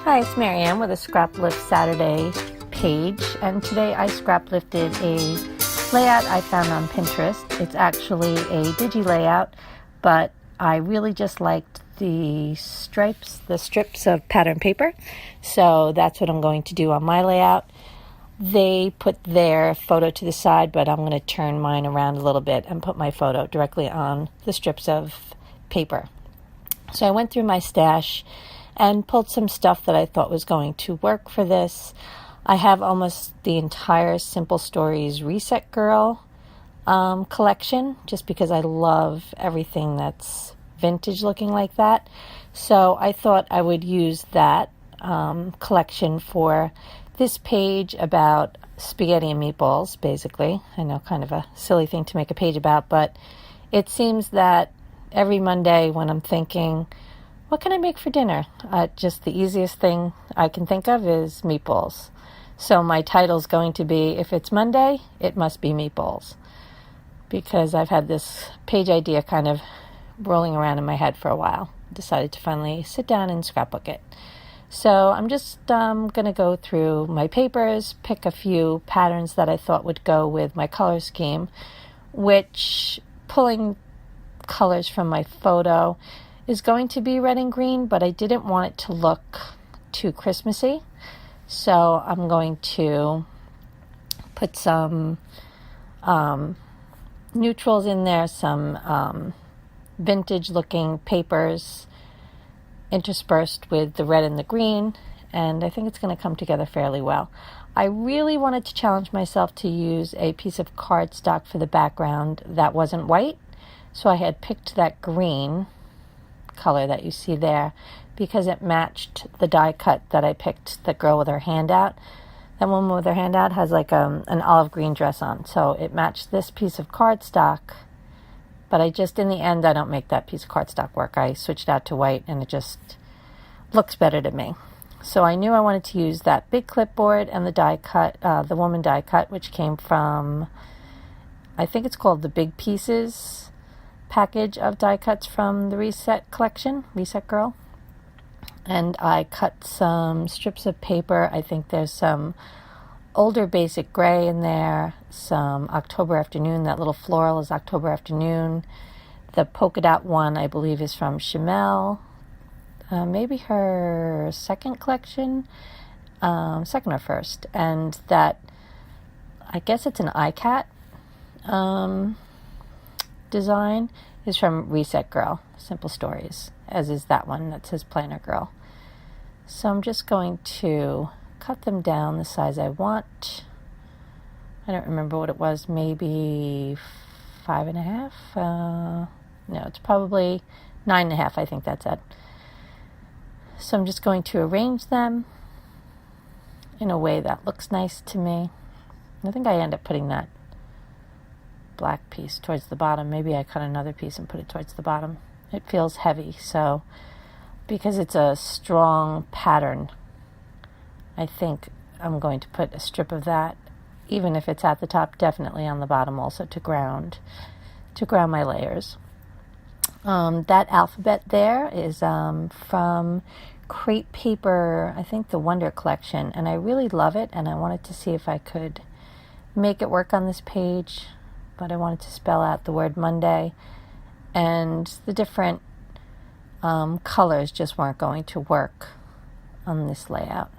Hi, it's Marianne with a Scraplift Saturday page, and today I scraplifted a layout I found on Pinterest. It's actually a digi layout, but I really just liked the strips of pattern paper, so that's what I'm going to do on my layout. They put their photo to the side, but I'm going to turn mine around a little bit and put my photo directly on the strips of paper. So I went through my stash and pulled some stuff that I thought was going to work for this. I have almost the entire Simple Stories Reset Girl collection, just because I love everything that's vintage looking like that. So I thought I would use that collection for this page about spaghetti and meatballs, basically. I know, kind of a silly thing to make a page about, but it seems that every Monday when I'm thinking, what can I make for dinner? Just the easiest thing I can think of is meatballs. So my title's going to be, if it's Monday, it must be meatballs. Because I've had this page idea kind of rolling around in my head for a while. Decided to finally sit down and scrapbook it. So I'm just going to go through my papers, pick a few patterns that I thought would go with my color scheme, which, pulling colors from my photo, is going to be red and green, but I didn't want it to look too Christmassy. So I'm going to put some neutrals in there, some vintage looking papers interspersed with the red and the green, and I think it's going to come together fairly well. I really wanted to challenge myself to use a piece of cardstock for the background that wasn't white, so I had picked that green color that you see there because it matched the die cut that I picked, the girl with her hand out. That woman with her hand out has like an olive green dress on, so it matched this piece of cardstock. But in the end, I don't make that piece of cardstock work. I switched out to white, and it just looks better to me. So I knew I wanted to use that big clipboard and the die cut, the woman die cut, which came from, I think it's called the Big Pieces package of die cuts from the Reset collection, Reset Girl. And I cut some strips of paper. I think there's some older basic gray in there, some October Afternoon. That little floral is October Afternoon. The polka dot one, I believe, is from Chamel. Maybe her second collection, second or first. And that, I guess it's an iCat design, is from Reset Girl, Simple Stories, as is that one that says Planner Girl. So I'm just going to cut them down the size I want. I don't remember what it was, maybe 5.5? No, it's probably 9.5, I think that's it. So I'm just going to arrange them in a way that looks nice to me. I think I end up putting that black piece towards the bottom. Maybe I cut another piece and put it towards the bottom. It feels heavy, so because it's a strong pattern, I think I'm going to put a strip of that, even if it's at the top, definitely on the bottom also to ground my layers. That alphabet there is from Crepe Paper, I think the Wonder Collection, and I really love it, and I wanted to see if I could make it work on this page, but I wanted to spell out the word Monday, and the different colors just weren't going to work on this layout.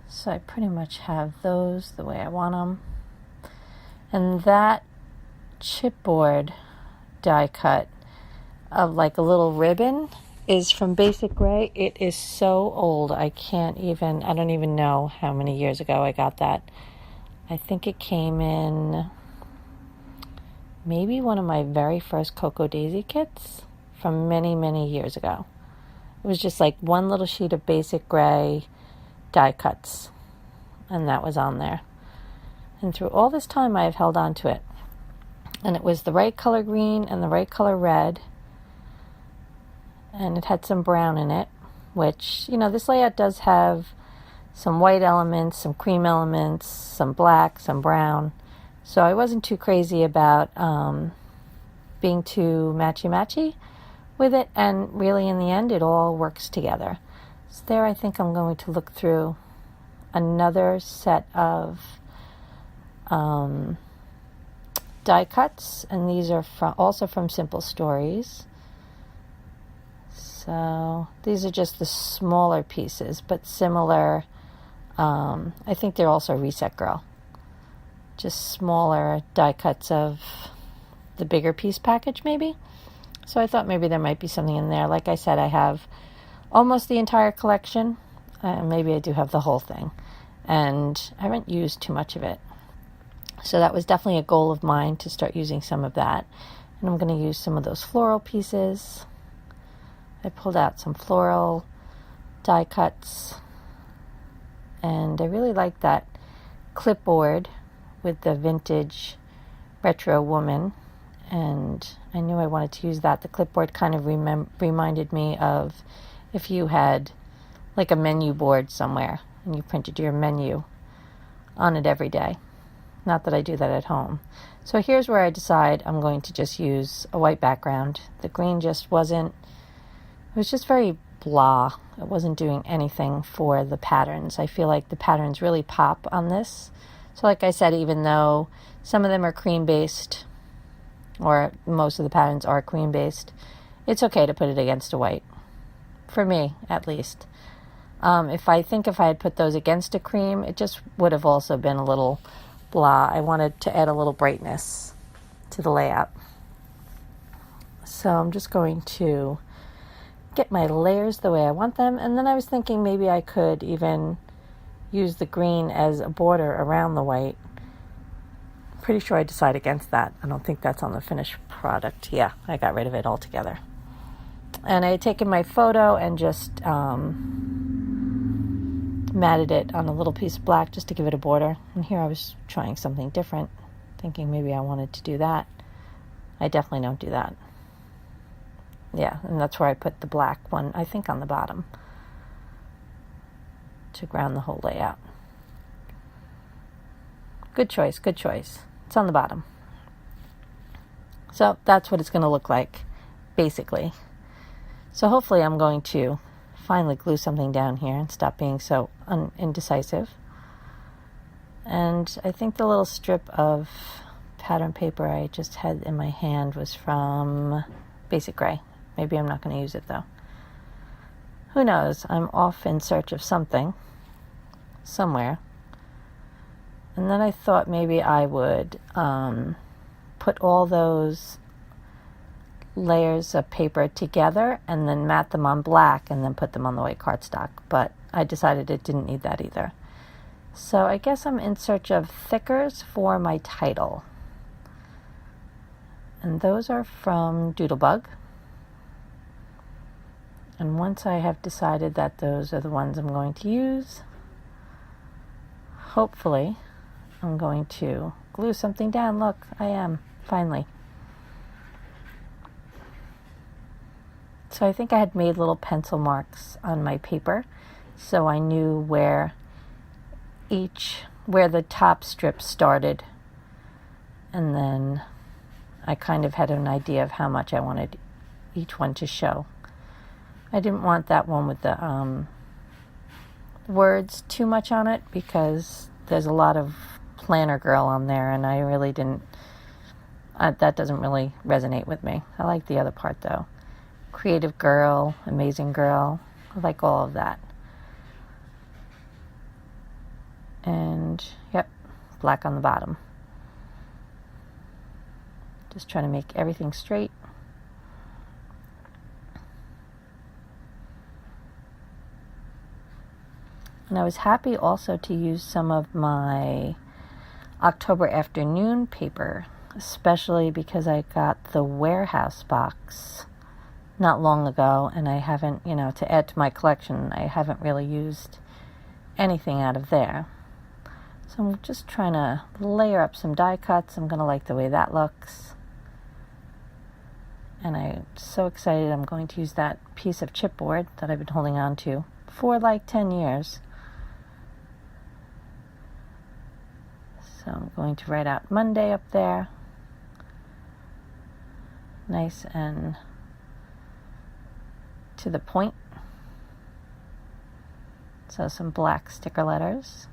So I pretty much have those the way I want them. And that chipboard die cut of like a little ribbon is from Basic Gray. It is so old, I don't even know how many years ago I got that. I think it came in maybe one of my very first Cocoa Daisy kits from many, many years ago. It was just like one little sheet of Basic Gray die cuts, and that was on there. And through all this time, I have held on to it. And it was the right color green and the right color red, and it had some brown in it, which, this layout does have some white elements, some cream elements, some black, some brown. So I wasn't too crazy about being too matchy-matchy with it, and really in the end it all works together. So there I think I'm going to look through another set of die cuts, and these are also from Simple Stories. So these are just the smaller pieces, but similar. I think they're also Reset Girl. Just smaller die cuts of the bigger piece package maybe. So I thought maybe there might be something in there. Like I said, I have almost the entire collection. Maybe I do have the whole thing. And I haven't used too much of it. So that was definitely a goal of mine, to start using some of that. And I'm going to use some of those floral pieces. I pulled out some floral die cuts. And I really like that clipboard with the vintage retro woman. And I knew I wanted to use that. The clipboard kind of reminded me of if you had like a menu board somewhere and you printed your menu on it every day. Not that I do that at home. So here's where I decide I'm going to just use a white background. The green just wasn't, it was just very blah. It wasn't doing anything for the patterns. I feel like the patterns really pop on this. So like I said, even though some of them are cream-based, or most of the patterns are cream-based, it's okay to put it against a white. For me, at least. If I had put those against a cream, it just would have also been a little blah. I wanted to add a little brightness to the layout. So I'm just going to get my layers the way I want them. And then I was thinking maybe I could even use the green as a border around the white. Pretty sure I decided against that. I don't think that's on the finished product. Yeah, I got rid of it altogether. And I had taken my photo and just matted it on a little piece of black just to give it a border. And here I was trying something different, thinking maybe I wanted to do that. I definitely don't do that. Yeah, and that's where I put the black one, I think, on the bottom to ground the whole layout. Good choice, good choice. It's on the bottom. So that's what it's going to look like, basically. So hopefully I'm going to finally glue something down here and stop being so indecisive. And I think the little strip of pattern paper I just had in my hand was from Basic Gray. Maybe I'm not going to use it though. Who knows? I'm off in search of something, somewhere. And then I thought maybe I would put all those layers of paper together and then mat them on black and then put them on the white cardstock. But I decided it didn't need that either. So I guess I'm in search of thickers for my title. And those are from Doodlebug. And once I have decided that those are the ones I'm going to use, hopefully I'm going to glue something down. Look, I am, finally. So I think I had made little pencil marks on my paper, so I knew where the top strip started. And then I kind of had an idea of how much I wanted each one to show. I didn't want that one with the words too much on it because there's a lot of planner girl on there, and I really didn't, that doesn't really resonate with me. I like the other part though. Creative girl, amazing girl, I like all of that. And yep, black on the bottom. Just trying to make everything straight. And I was happy also to use some of my October afternoon paper, especially because I got the warehouse box not long ago, and I haven't, to add to my collection, I haven't really used anything out of there. So I'm just trying to layer up some die cuts. I'm going to like the way that looks. And I'm so excited I'm going to use that piece of chipboard that I've been holding on to for like 10 years. So I'm going to write out Monday up there. Nice and to the point. So some black sticker letters.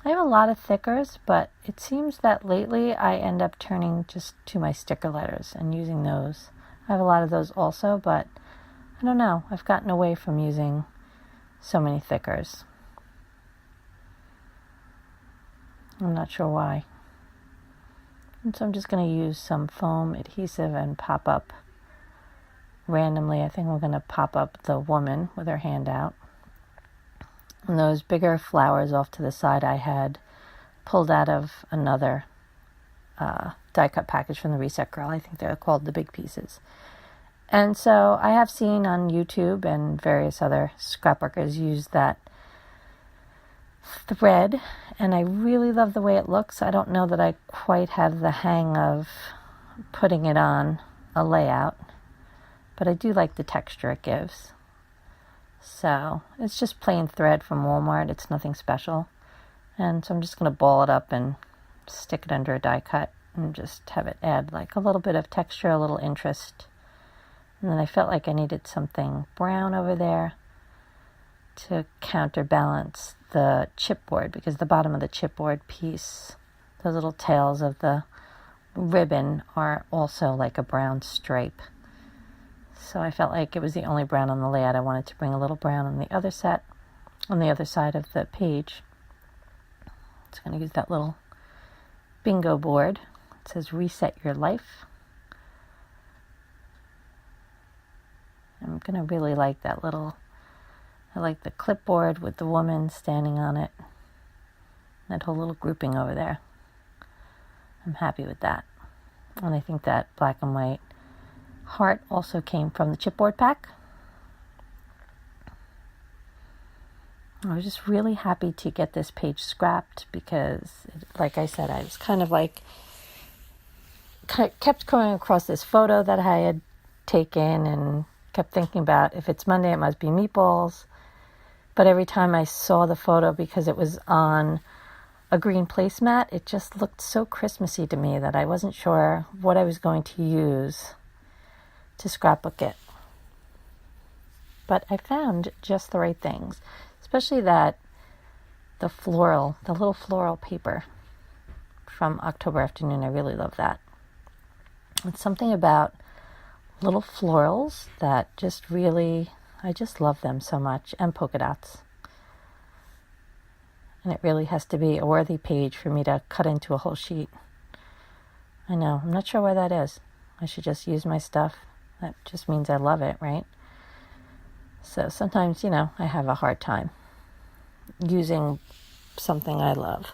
I have a lot of thickers, but it seems that lately I end up turning just to my sticker letters and using those. I have a lot of those also, but I don't know. I've gotten away from using so many thickers. I'm not sure why. And so I'm just going to use some foam adhesive and pop up randomly. I think we're going to pop up the woman with her hand out. And those bigger flowers off to the side I had pulled out of another die cut package from the Reset Girl. I think they're called the big pieces. And so I have seen on YouTube and various other scrapworkers use that thread, and I really love the way it looks. I don't know that I quite have the hang of putting it on a layout, but I do like the texture it gives. So it's just plain thread from Walmart. It's nothing special. And so I'm just going to ball it up and stick it under a die cut and just have it add like a little bit of texture, a little interest. And then I felt like I needed something brown over there to counterbalance the chipboard, because the bottom of the chipboard piece, those little tails of the ribbon are also like a brown stripe. So I felt like it was the only brown on the layout. I wanted to bring a little brown on the other side of the page. So I'm going to use that little bingo board. It says Reset Your Life. I'm going to really like that little, I like the clipboard with the woman standing on it. That whole little grouping over there. I'm happy with that. And I think that black and white heart also came from the chipboard pack. I was just really happy to get this page scrapped because, like I said, I was kind of kept coming across this photo that I had taken and kept thinking about, if it's Monday, it must be Meatballs. But every time I saw the photo, because it was on a green placemat, it just looked so Christmassy to me that I wasn't sure what I was going to use to scrapbook it. But I found just the right things, especially the little floral paper from October Afternoon. I really love that. It's something about little florals that just really, I just love them so much, and polka dots. And it really has to be a worthy page for me to cut into a whole sheet. I know, I'm not sure why that is. I should just use my stuff. That just means I love it, right? So sometimes, I have a hard time using something I love.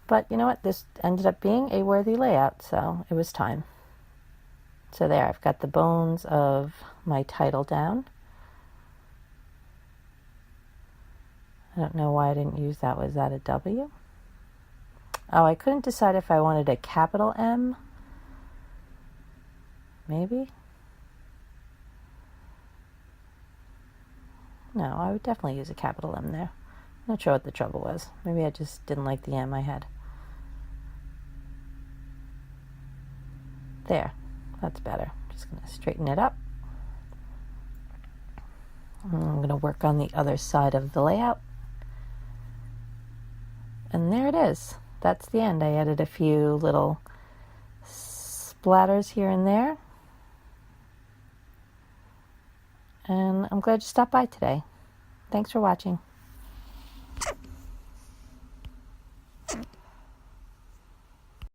But you know what? This ended up being a worthy layout, so it was time. So there, I've got the bones of my title down. I don't know why I didn't use that. Was that a W? Oh, I couldn't decide if I wanted a capital M. Maybe? No, I would definitely use a capital M there. I'm not sure what the trouble was. Maybe I just didn't like the M I had. There. That's better. Just going to straighten it up. And I'm going to work on the other side of the layout. And there it is. That's the end. I added a few little splatters here and there. And I'm glad you stopped by today. Thanks for watching.